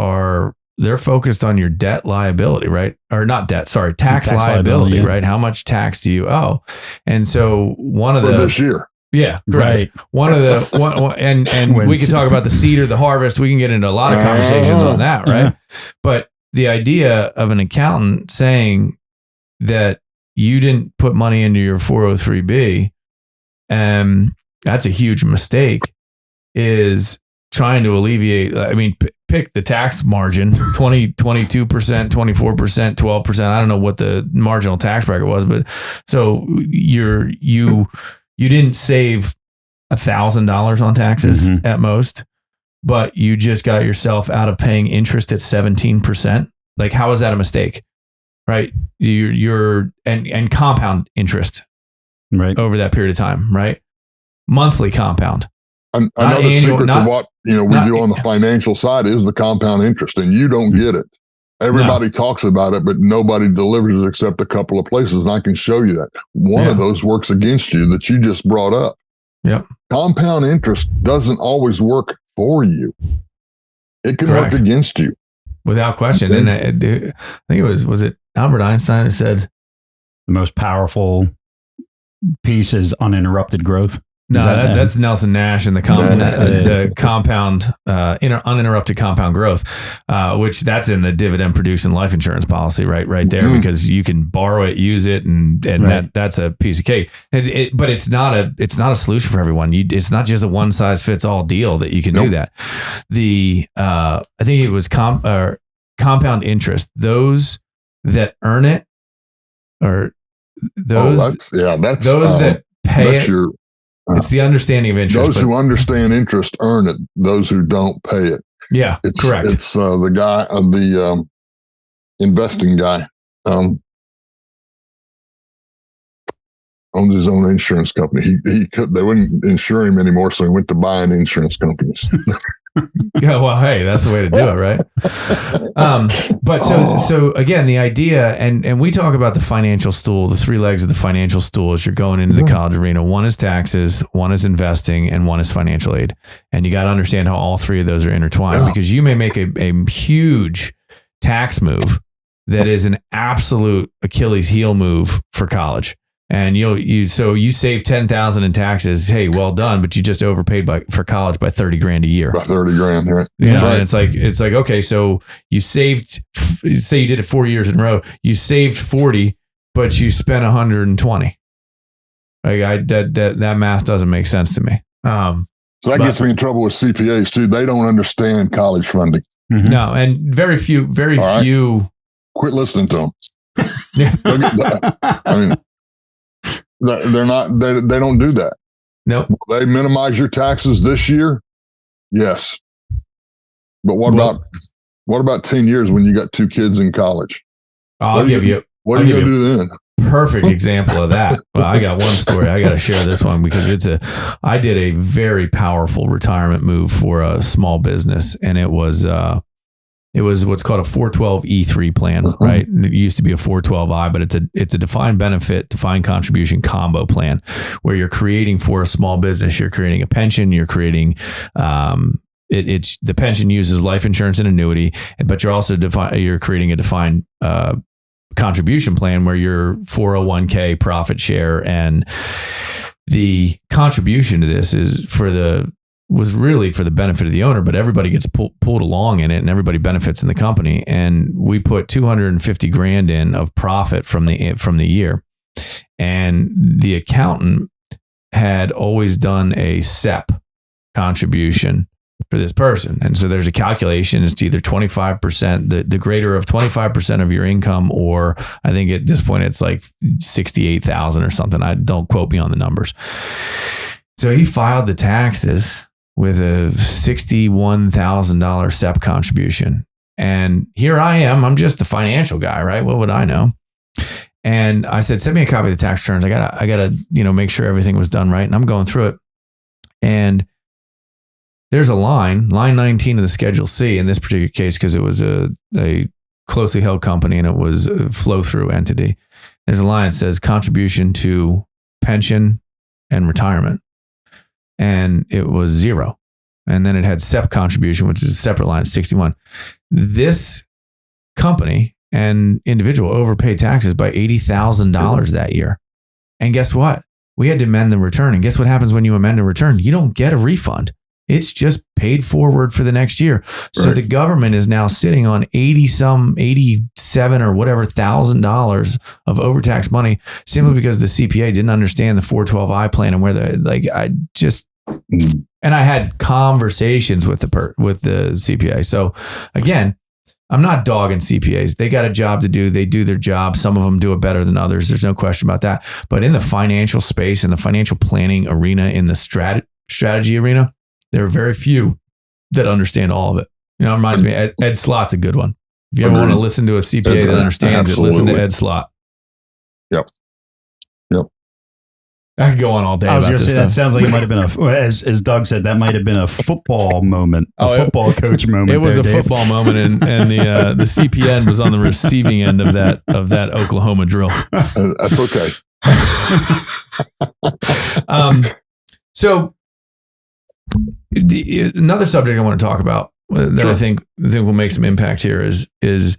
they're focused on your debt liability, right? Or not debt, sorry, tax liability, right? How much tax do you owe? And so this year. Yeah, right. And we can talk about the seed or the harvest. We can get into a lot of conversations on that, right? But the idea of an accountant saying that you didn't put money into your 403b, That's a huge mistake, is trying to alleviate. I mean, pick the tax margin, 22%, 24%, 12%. I don't know what the marginal tax bracket was, but so you didn't save $1,000 on taxes at most, but you just got yourself out of paying interest at 17%. Like, how is that a mistake? Right? You're and compound interest right over that period of time, right? Monthly compound. Another secret to what we do on the financial side is the compound interest, and you don't get it. Everybody talks about it, but nobody delivers it except a couple of places, and I can show you that. One of those works against you that you just brought up. Yep. Compound interest doesn't always work for you. It can work against you. Without question. And I think it was it Albert Einstein who said the most powerful piece is uninterrupted growth? No, that's Nelson Nash and the compound, uninterrupted compound growth, which that's in the dividend producing life insurance policy, right there, because you can borrow it, use it, and that's a piece of cake. But it's not a solution for everyone. It's not just a one size fits all deal that you can do that. I think it was compound interest. Those that earn it, or those that pay it. It's the understanding of interest. Those who understand interest earn it. Those who don't pay it. Yeah, correct. It's the guy, the investing guy, owns his own insurance company. They wouldn't insure him anymore, so he went to buying insurance companies. Yeah, well, hey, that's the way to do it, right? But so again, the idea, and we talk about the financial stool, the three legs of the financial stool as you're going into the college arena. One is taxes, one is investing, and one is financial aid. And you got to understand how all three of those are intertwined, because you may make a huge tax move that is an absolute Achilles heel move for college. And you save $10,000 in taxes. Hey, well done, but you just overpaid for college by $30,000 a year. By $30,000, right? And it's like okay, so you saved. Say you did it 4 years in a row. You saved 40, but you spent 120. Like that math doesn't make sense to me. So that gets me in trouble with CPAs too. They don't understand college funding. Mm-hmm. No, and very few. Quit listening to them. I mean. They're not. They don't do that. No. Nope. They minimize your taxes this year. Yes, but what about 10 years when you got two kids in college? I'll give you. What are you gonna do then? Perfect example of that. Well, I got one story. I got to share this one because I did a very powerful retirement move for a small business, and it was what's called a 412E3 plan, right? It used to be a 412I, but it's a defined benefit, defined contribution combo plan where you're creating for a small business. You're creating a pension. You're creating the pension uses life insurance and annuity, but you're also you're creating a defined contribution plan where you're 401k profit share, and the contribution to this was really for the benefit of the owner, but everybody gets pulled along in it, and everybody benefits in the company. And we put $250,000 in of profit from the year, and the accountant had always done a SEP contribution for this person. And so there's a calculation. It's either 25%, the greater of 25% of your income, or I think at this point it's like 68,000 or something. Don't quote me on the numbers. So he filed the taxes with a $61,000 SEP contribution. And here I am. I'm just the financial guy, right? What would I know? And I said, send me a copy of the tax returns. I gotta, make sure everything was done right. And I'm going through it. And there's a line 19 of the Schedule C in this particular case, because it was a closely held company and it was a flow-through entity. There's a line that says contribution to pension and retirement. And it was 0. And then it had SEP contribution, which is a separate line, 61. This company and individual overpaid taxes by $80,000 that year. And guess what? We had to amend the return. And guess what happens when you amend a return? You don't get a refund. It's just paid forward for the next year. So Right. the government is now sitting on 87 or whatever $1,000 of overtax money simply because the CPA didn't understand the 412I plan and where and I had conversations with the CPA. So again, I'm not dogging CPAs. They got a job to do. They do their job. Some of them do it better than others. There's no question about that. But in the financial space, in the financial planning arena, in the strategy arena, there are very few that understand all of it. You know, it reminds me, Ed Slott's a good one. If you ever want to listen to a CPA that understands it, listen to Ed Slott. Yep. I could go on all day. I was going to say that sounds like it might have been as Doug said, that might have been a football moment, football coach moment. It was a football moment, and the CPN was on the receiving end of that Oklahoma drill. That's okay. So another subject I want to talk about that I think will make some impact here is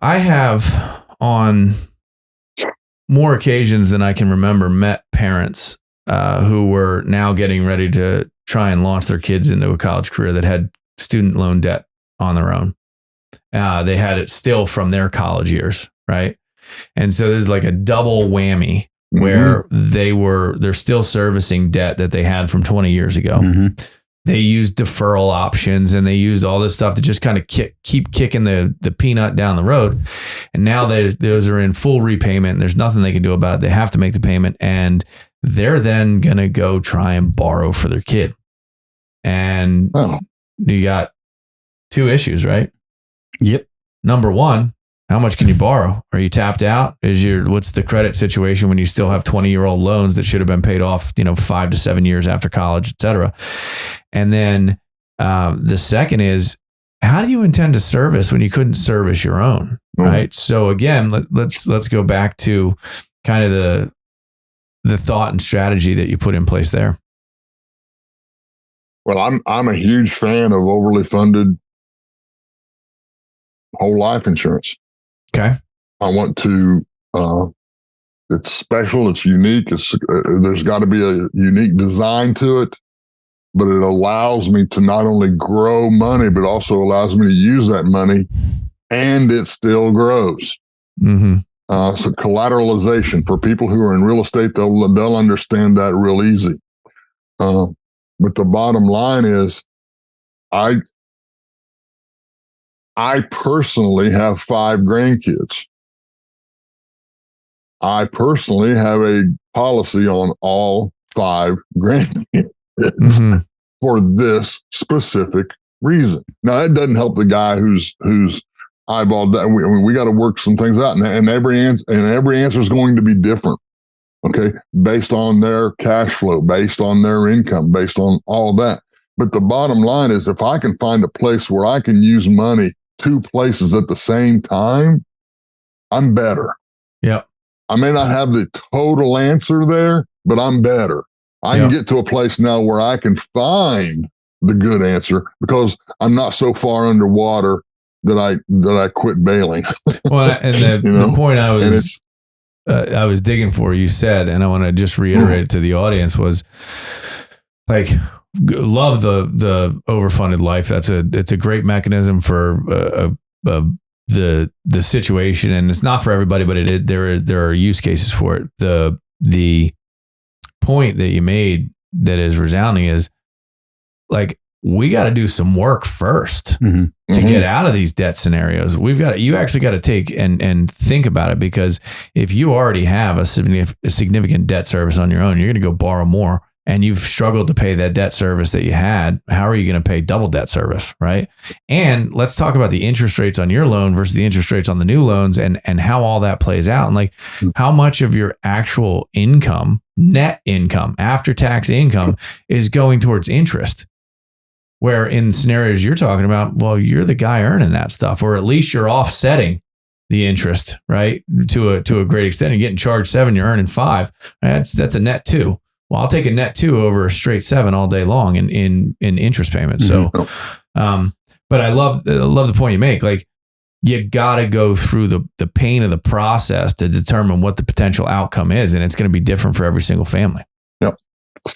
I have on more occasions than I can remember met parents who were now getting ready to try and launch their kids into a college career that had student loan debt on their own. They had it still from their college years, right? And so there's like a double whammy where they're still servicing debt that they had from 20 years ago. Mm-hmm. They used deferral options and they used all this stuff to just kind of keep kicking the peanut down the road. And now those are in full repayment and there's nothing they can do about it. They have to make the payment and they're then going to go try and borrow for their kid. And you got two issues, right? Yep. Number one, how much can you borrow? Are you tapped out? What's the credit situation when you still have 20-year-old loans that should have been paid off, 5 to 7 years after college, et cetera? And then the second is, how do you intend to service when you couldn't service your own? Right. So again, let's go back to kind of the thought and strategy that you put in place there. Well, I'm a huge fan of overly funded whole life insurance. Okay. I want to, it's special, it's unique. There's got to be a unique design to it, but it allows me to not only grow money, but also allows me to use that money and it still grows. Mm-hmm. So collateralization for people who are in real estate, they'll understand that real easy. But the bottom line is I personally have 5 grandkids. I personally have a policy on all 5 grandkids for this specific reason. Now, that doesn't help the guy who's eyeballed that. We got to work some things out, and every answer is going to be different. Okay, based on their cash flow, based on their income, based on all that. But the bottom line is, if I can find a place where I can use money 2 places at the same time, I'm better. Yep. I may not have the total answer there, but I'm better. I can get to a place now where I can find the good answer because I'm not so far underwater that I quit bailing. Well, and the point I was digging for, you said, and I want to just reiterate it to the audience, was like, love the overfunded life. It's a great mechanism for the situation, and it's not for everybody, but there are use cases for it. The point that you made that is resounding is like, we got to do some work first to get out of these debt scenarios. You actually got to take and think about it, because if you already have a significant debt service on your own, you're going to go borrow more, and you've struggled to pay that debt service that you had. How are you going to pay double debt service, right? And let's talk about the interest rates on your loan versus the interest rates on the new loans, and how all that plays out, and like how much of your actual income, net income, after tax income, is going towards interest. Where in scenarios you're talking about, well, you're the guy earning that stuff, or at least you're offsetting the interest, right? To a great extent. You're getting charged 7, you're earning 5. That's a net 2. Well, I'll take a net 2 over a straight 7 all day long in interest payments. So, but I love the point you make. Like, you got to go through the pain of the process to determine what the potential outcome is, and it's going to be different for every single family. Yep.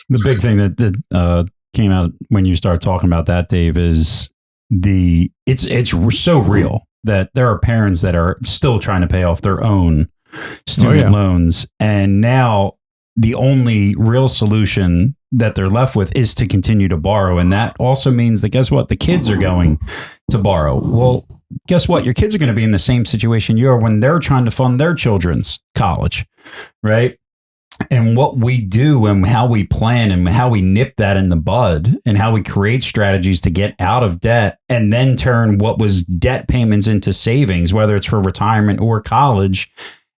The big thing that came out when you start talking about that, Dave, is it's so real that there are parents that are still trying to pay off their own student loans. And now the only real solution that they're left with is to continue to borrow. And that also means that, guess what? The kids are going to borrow. Well, guess what? Your kids are going to be in the same situation you are when they're trying to fund their children's college, right? And what we do and how we plan and how we nip that in the bud and how we create strategies to get out of debt and then turn what was debt payments into savings, whether it's for retirement or college,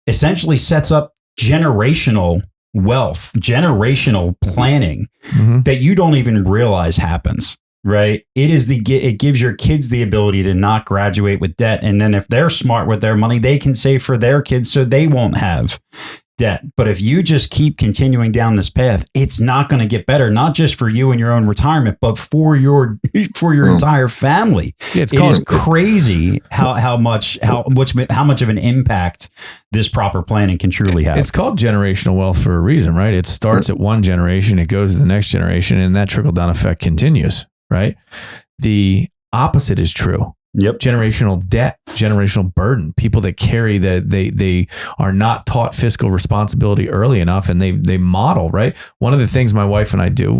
essentially sets up generational wealth, generational planning that you don't even realize happens. Right. It gives your kids the ability to not graduate with debt. And then if they're smart with their money, they can save for their kids so they won't have debt. But if you just keep continuing down this path, it's not going to get better, not just for you and your own retirement, but for your entire family. Yeah, it is crazy how much of an impact this proper planning can truly have. It's called generational wealth for a reason, right? It starts at one generation, it goes to the next generation, and that trickle down effect continues, right? The opposite is true. Yep. Generational debt, generational burden, people that carry they are not taught fiscal responsibility early enough, and they model, right? One of the things my wife and I do,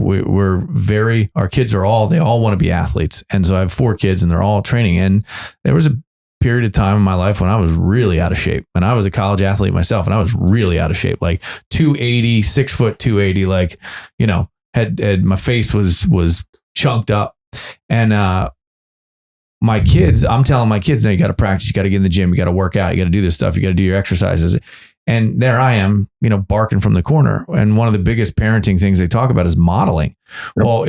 our kids they all want to be athletes. And so I have 4 kids and they're all training. And there was a period of time in my life when I was really out of shape, and I was a college athlete myself, and I was really out of shape, like 280, 6 foot, 280, like, had my face was chunked up. And, I'm telling my kids, no, you got to practice, you got to get in the gym, you got to work out, you got to do this stuff, you got to do your exercises. And there I am, barking from the corner. And one of the biggest parenting things they talk about is modeling. Yep. Well,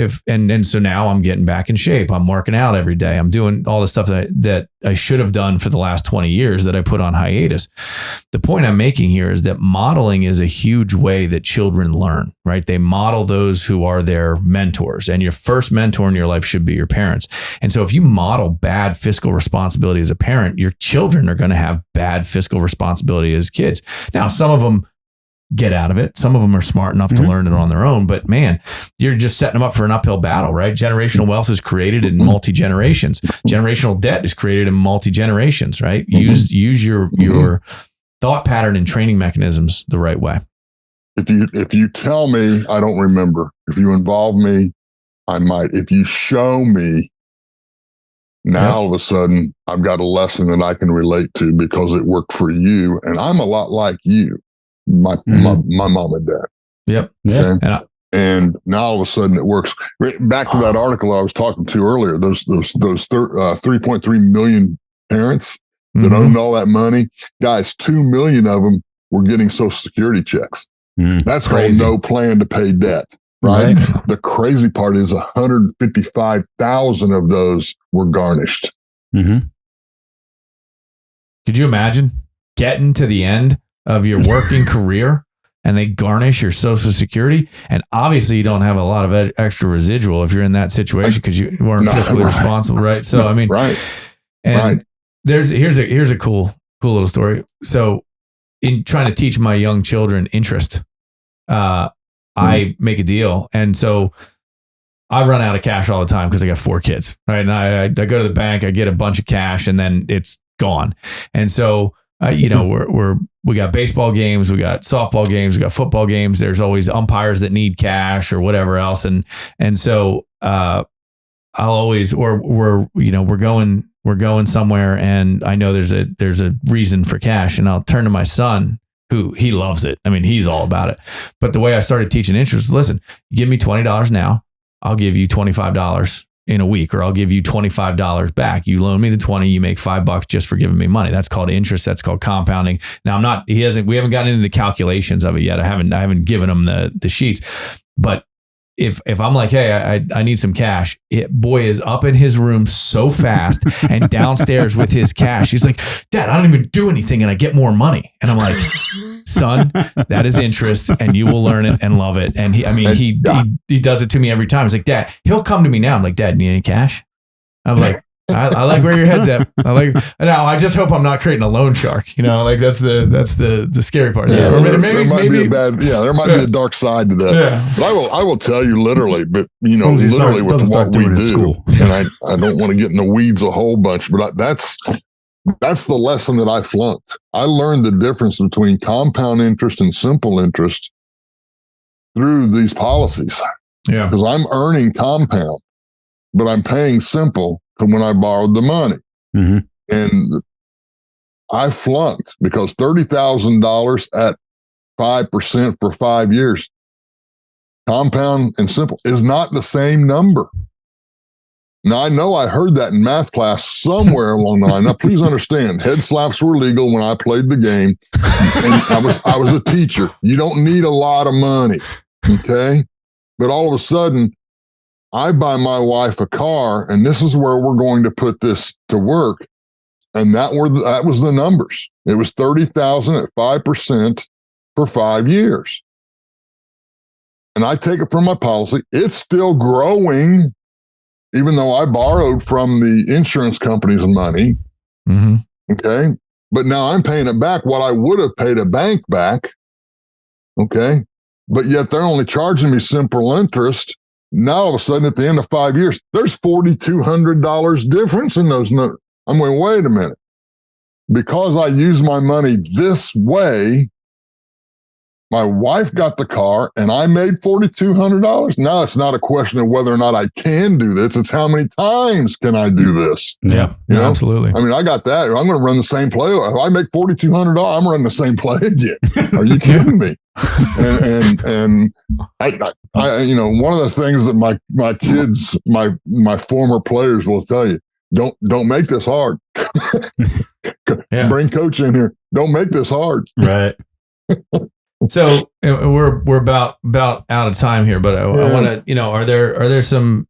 so now I'm getting back in shape. I'm working out every day. I'm doing all the stuff that I should have done for the last 20 years that I put on hiatus. The point I'm making here is that modeling is a huge way that children learn, right? They model those who are their mentors, and your first mentor in your life should be your parents. And so if you model bad fiscal responsibility as a parent, your children are going to have bad fiscal responsibility as kids. Now, some of them get out of it. Some of them are smart enough to learn it on their own, but man, you're just setting them up for an uphill battle, right? Generational wealth is created in multi-generations. Generational debt is created in multi-generations, right? Use your thought pattern and training mechanisms the right way. If you tell me, I don't remember. If you involve me, I might. If you show me, now all of a sudden I've got a lesson that I can relate to because it worked for you, and I'm a lot like you. My mom and dad. Yep. Okay? Yeah. And now all of a sudden it works. Back to that article I was talking to earlier, those 3.3 million parents that owned all that money, guys, 2 million of them were getting Social Security checks. That's called no plan to pay debt, right? The crazy part is 155,000 of those were garnished. Could you imagine getting to the end of your working career and they garnish your Social Security? And obviously you don't have a lot of extra residual if you're in that situation because you weren't fiscally responsible, right? So I mean, here's a cool little story. So in trying to teach my young children interest, I make a deal, and so I run out of cash all the time because I got 4 kids, right? And I go to the bank, I get a bunch of cash, and then it's gone. And so we got baseball games, we got softball games, we got football games. There's always umpires that need cash or whatever else. And so, I'll always, we're going somewhere, and I know there's a reason for cash, and I'll turn to my son, who he loves it. I mean, he's all about it. But the way I started teaching interest is, listen, give me $20 now, I'll give you $25 in a week, or I'll give you $25 back. You loan me the 20, you make $5 just for giving me money. That's called interest. That's called compounding. Now we haven't gotten into the calculations of it yet. I haven't given him the sheets, but if I'm like, hey, I need some cash, boy is up in his room so fast and downstairs with his cash. He's like, Dad, I don't even do anything and I get more money. And I'm like, son, that is interest, and you will learn it and love it. And he does it to me every time. He's like, Dad, he'll come to me now. I'm like, Dad, need any cash? I'm like, I like where your head's at. Now I just hope I'm not creating a loan shark. Like that's the scary part. Yeah, there might be a dark side to that. Yeah. But I will tell you literally, but literally with what we do, and I don't want to get in the weeds a whole bunch, but that's the lesson that I flunked. I learned the difference between compound interest and simple interest through these policies. Yeah. Because I'm earning compound, but I'm paying simple when I borrowed the money. Mm-hmm. And I flunked because $30,000 at 5% for 5 years, compound and simple, is not the same number. Now, I know I heard that in math class somewhere along the line. Now, please understand, head slaps were legal when I played the game. And I was a teacher. You don't need a lot of money, okay? But all of a sudden, I buy my wife a car, and this is where we're going to put this to work. And that was the numbers. It was $30,000 at 5% for 5 years. And I take it from my policy. It's still growing, even though I borrowed from the insurance company's money. Mm-hmm. Okay. But now I'm paying it back what I would have paid a bank back. Okay. But yet they're only charging me simple interest. Now all of a sudden at the end of 5 years, there's $4,200 difference in those numbers. I'm going, wait a minute. Because I use my money this way, my wife got the car and I made $4,200. Now it's not a question of whether or not I can do this. It's how many times can I do this? Yeah, absolutely. I mean, I got that. I'm going to run the same play. If I make $4,200, I'm running the same play again. Are you kidding me? And I one of the things that my kids, my former players will tell you, don't make this hard. Bring coach in here. Don't make this hard. Right. So we're about out of time here, but I want to, are there some,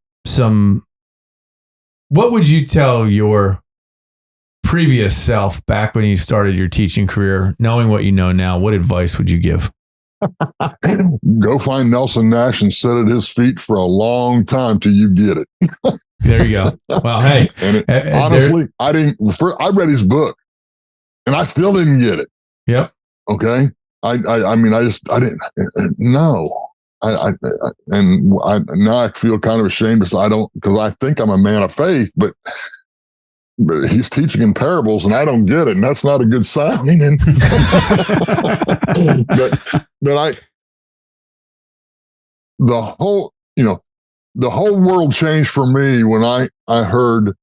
what would you tell your previous self back when you started your teaching career, knowing what you know now? What advice would you give? Go find Nelson Nash and sit at his feet for a long time till you get it. There you go. Well, hey, honestly, I read his book and I still didn't get it. Yep. Okay. I didn't know. Now I feel kind of ashamed because I think I'm a man of faith, but he's teaching in parables and I don't get it. And that's not a good sign. The whole world changed for me when I heard,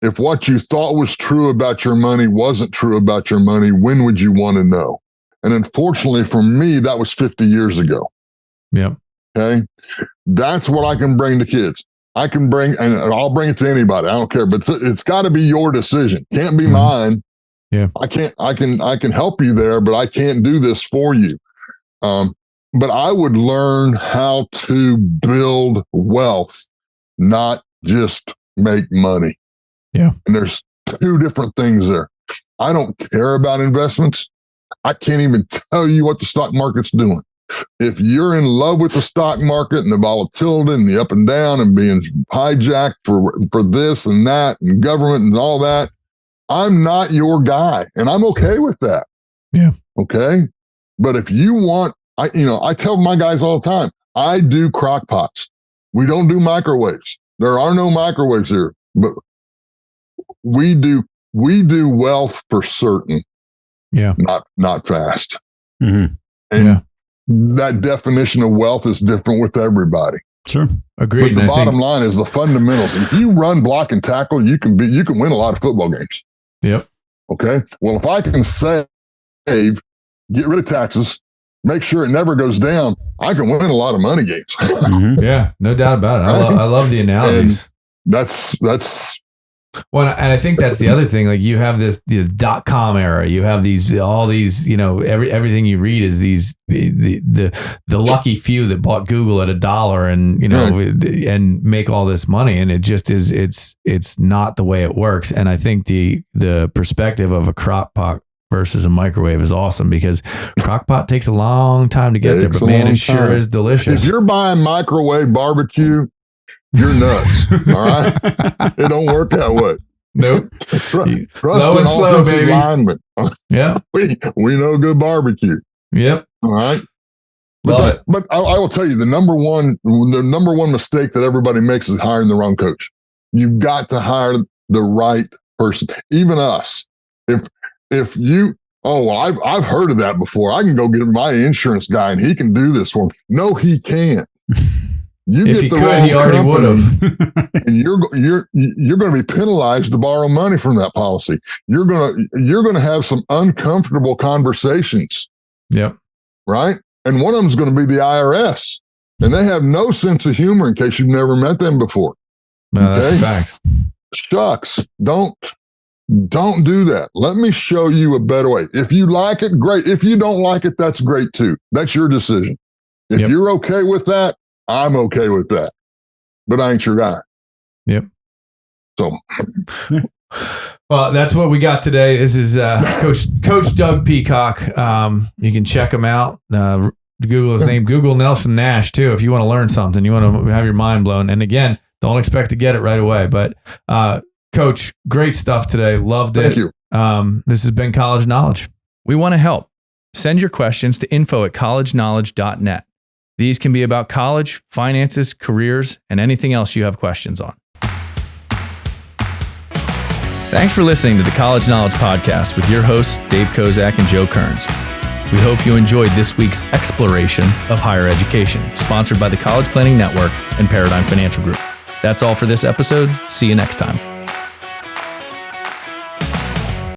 if what you thought was true about your money wasn't true about your money, when would you want to know? And unfortunately for me, that was 50 years ago. Yeah. Okay. That's what I can bring to kids. I can bring, and I'll bring it to anybody. I don't care, but it's got to be your decision. Can't be mine. Yeah. I can help you there, but I can't do this for you. But I would learn how to build wealth, not just make money. Yeah. And there's two different things there. I don't care about investments. I can't even tell you what the stock market's doing. If you're in love with the stock market and the volatility and the up and down and being hijacked for this and that and government and all that, I'm not your guy. And I'm okay with that. Yeah. Okay. But if you want, I tell my guys all the time, I do crock pots. We don't do microwaves. There are no microwaves here, but we do wealth for certain. Yeah. Not fast. Mm-hmm. And that definition of wealth is different with everybody. Sure. Agreed. But the bottom line is the fundamentals. If you run, block, and tackle, you can win a lot of football games. Yep. Okay. Well, if I can save, get rid of taxes, make sure it never goes down, I can win a lot of money games. Mm-hmm. Yeah, no doubt about it. I love the analogies. And that's well, and I think that's the other thing. Like you have the .com era. You have all these. Everything you read is the lucky few that bought Google at $1 and and make all this money. And it just is. It's not the way it works. And I think the perspective of a crock pot versus a microwave is awesome because crock pot takes a long time to get there, but man, it sure is delicious. If you're buying microwave barbecue, you're nuts. All right. It don't work that way. Nope. Trust Low in and slow, offensive baby. linemen. Yeah. We know good barbecue. Yep. All right. Love it. But I will tell you, the number one mistake that everybody makes is hiring the wrong coach. You've got to hire the right person. Even us. If you, I've heard of that before. I can go get my insurance guy and he can do this for me. No, he can't. You if get he the could, wrong he already would have. And you're going to be penalized to borrow money from that policy. You're going to have some uncomfortable conversations. Yep. Right. And one of them is going to be the IRS, and they have no sense of humor in case you've never met them before. No, that's a fact. Shucks. Don't do that. Let me show you a better way. If you like it, great. If you don't like it, that's great too. That's your decision. If you're okay with that, I'm okay with that. But I ain't your guy. Yep. So. Well, that's what we got today. This is Coach Doug Peacock. You can check him out. Google his name. Google Nelson Nash too if you want to learn something. You want to have your mind blown. And again, don't expect to get it right away. But Coach, great stuff today. Loved it. Thank you. This has been College Knowledge. We want to help. Send your questions to info@collegeknowledge.net. These can be about college, finances, careers, and anything else you have questions on. Thanks for listening to the College Knowledge Podcast with your hosts, Dave Kozak and Joe Kerins. We hope you enjoyed this week's exploration of higher education, sponsored by the College Planning Network and Paradigm Financial Group. That's all for this episode. See you next time.